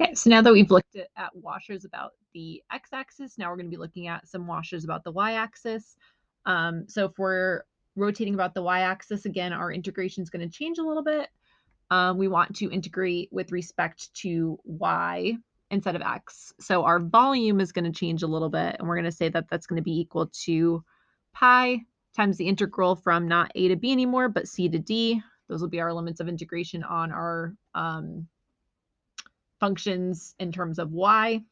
Okay, so now that we've looked at washers about the x-axis, now we're going to be looking at some washers about the y-axis. So if we're rotating about the y-axis, again, our integration is going to change a little bit. We want to integrate with respect to y instead of x. So our volume is going to change a little bit, and we're going to say that that's going to be equal to pi times the integral from not a to b anymore, but c to d. Those will be our limits of integration on our functions in terms of y.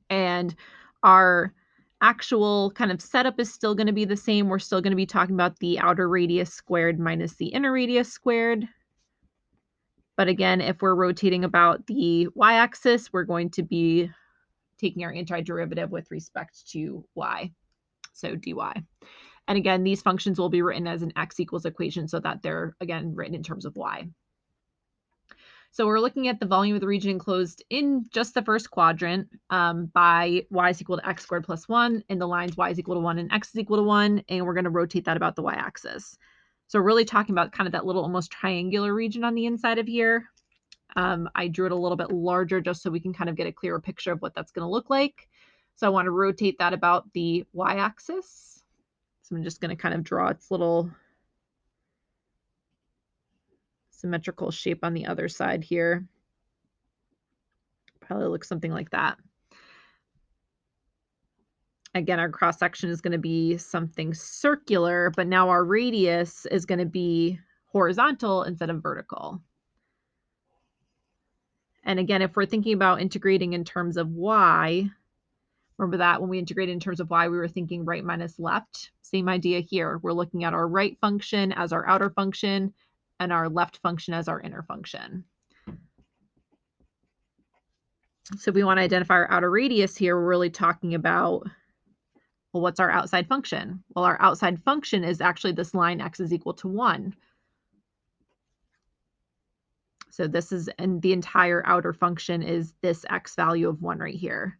And our actual kind of setup is still going to be the same. We're still going to be talking about the outer radius squared minus the inner radius squared. But again, if we're rotating about the y-axis, we're going to be taking our antiderivative with respect to y, so dy. And again, these functions will be written as an x equals equation so that they're, again, written in terms of y. So we're looking at the volume of the region enclosed in just the first quadrant by y is equal to x squared plus 1, and the lines y is equal to 1 and x is equal to 1, and we're going to rotate that about the y-axis. So we're really talking about kind of that little almost triangular region on the inside of here. I drew it a little bit larger just so we can kind of get a clearer picture of what that's going to look like. So I want to rotate that about the y-axis. So I'm just going to kind of draw its little symmetrical shape on the other side here. Probably looks something like that. Again, our cross section is going to be something circular, but now our radius is going to be horizontal instead of vertical. And again, if we're thinking about integrating in terms of y, remember that when we integrated in terms of y, we were thinking right minus left. Same idea here. We're looking at our right function as our outer function and our left function as our inner function. So if we want to identify our outer radius here, we're really talking about, well, what's our outside function? Well, our outside function is actually this line x is equal to 1. So this is, and the entire outer function is this x value of 1 right here.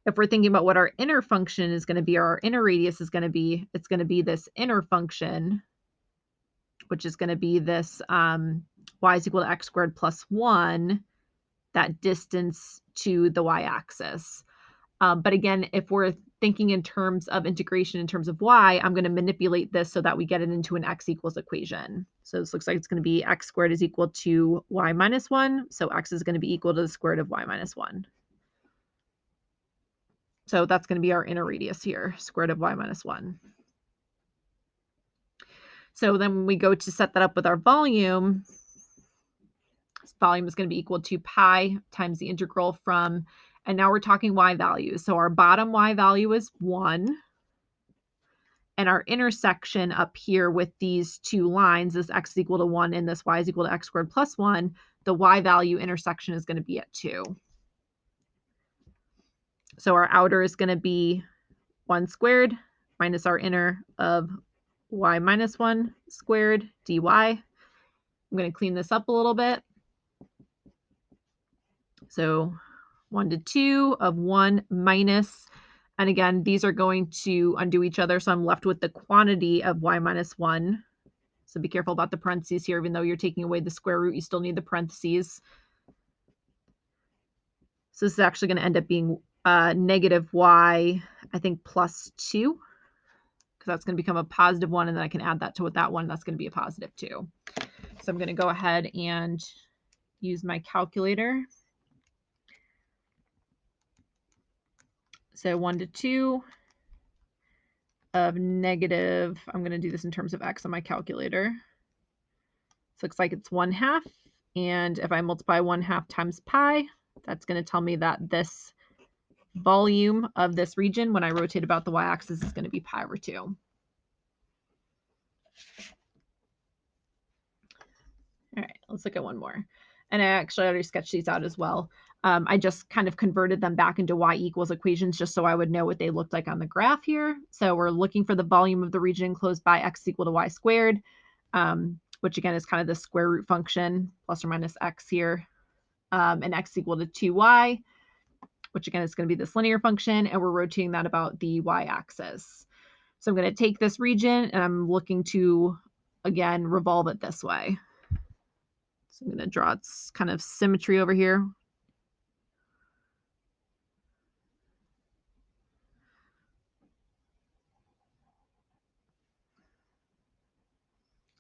If we're thinking about what our inner function is going to be, or our inner radius is going to be, it's going to be this inner function, which is going to be this y is equal to x squared plus 1, that distance to the y-axis. But again, if we're thinking in terms of integration in terms of y, I'm going to manipulate this so that we get it into an x equals equation. So this looks like it's going to be x squared is equal to y minus 1. So x is going to be equal to the square root of y minus 1. So that's going to be our inner radius here, square root of y minus 1. So then when we go to set that up with our volume, this volume is going to be equal to pi times the integral from, and now we're talking y values. So our bottom y value is 1. And our intersection up here with these two lines, this x is equal to 1 and this y is equal to x squared plus 1, the y value intersection is going to be at 2. So our outer is going to be 1 squared minus our inner of y minus 1 squared dy. I'm going to clean this up a little bit. So 1 to 2 of 1 minus, and again, these are going to undo each other, so I'm left with the quantity of y minus 1. So be careful about the parentheses here. Even though you're taking away the square root, you still need the parentheses. So this is actually going to end up being negative y, I think, plus 2, because that's going to become a positive 1, and then I can add that to that one. That's going to be a positive 2. So I'm going to go ahead and use my calculator. So 1 to 2 of negative, I'm going to do this in terms of x on my calculator. So it looks like it's 1/2. And if I multiply 1/2 times pi, that's going to tell me that this volume of this region, when I rotate about the y-axis, is going to be pi over 2. All right, let's look at one more. And I actually already sketched these out as well. I just kind of converted them back into y equals equations just so I would know what they looked like on the graph here. So we're looking for the volume of the region enclosed by x equal to y squared, which again is kind of the square root function plus or minus x here, and x equal to 2y, which again is going to be this linear function, and we're rotating that about the y-axis. So I'm going to take this region and I'm looking to, again, revolve it this way. So I'm going to draw its kind of symmetry over here.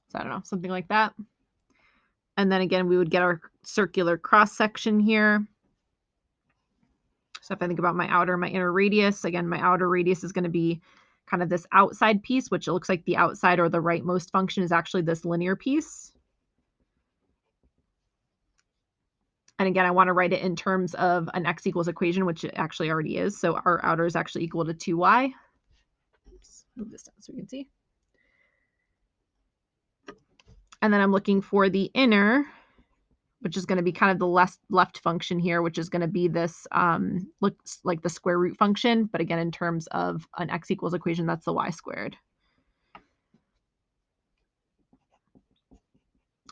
So I don't know, something like that. And then again, we would get our circular cross section here. So if I think about my outer and my inner radius, again, my outer radius is going to be kind of this outside piece, which it looks like the outside or the rightmost function is actually this linear piece. And again, I want to write it in terms of an x equals equation, which it actually already is. So our outer is actually equal to 2y. Let's move this down so we can see. And then I'm looking for the inner, which is going to be kind of the left function here, which is going to be this, looks like the square root function. But again, in terms of an x equals equation, that's the y squared.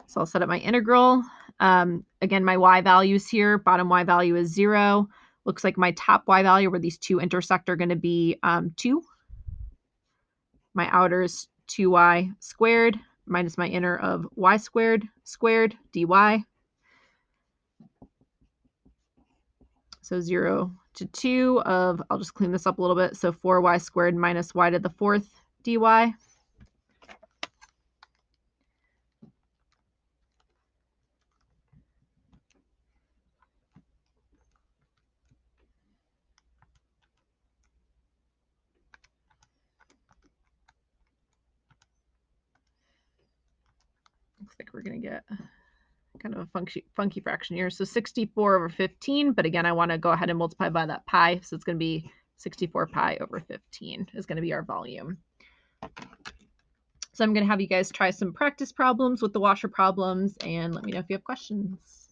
So I'll set up my integral. Again, my y values here, bottom y value is 0. Looks like my top y value where these two intersect are going to be 2. My outer is 2y squared minus my inner of y squared dy. So 0 to 2 of, I'll just clean this up a little bit. So 4y squared minus y to the 4th dy. Looks like we're going to get kind of a funky fraction here. So 64 over 15, but again, I want to go ahead and multiply by that pi. So it's going to be 64 pi over 15 is going to be our volume. So I'm going to have you guys try some practice problems with the washer problems and let me know if you have questions.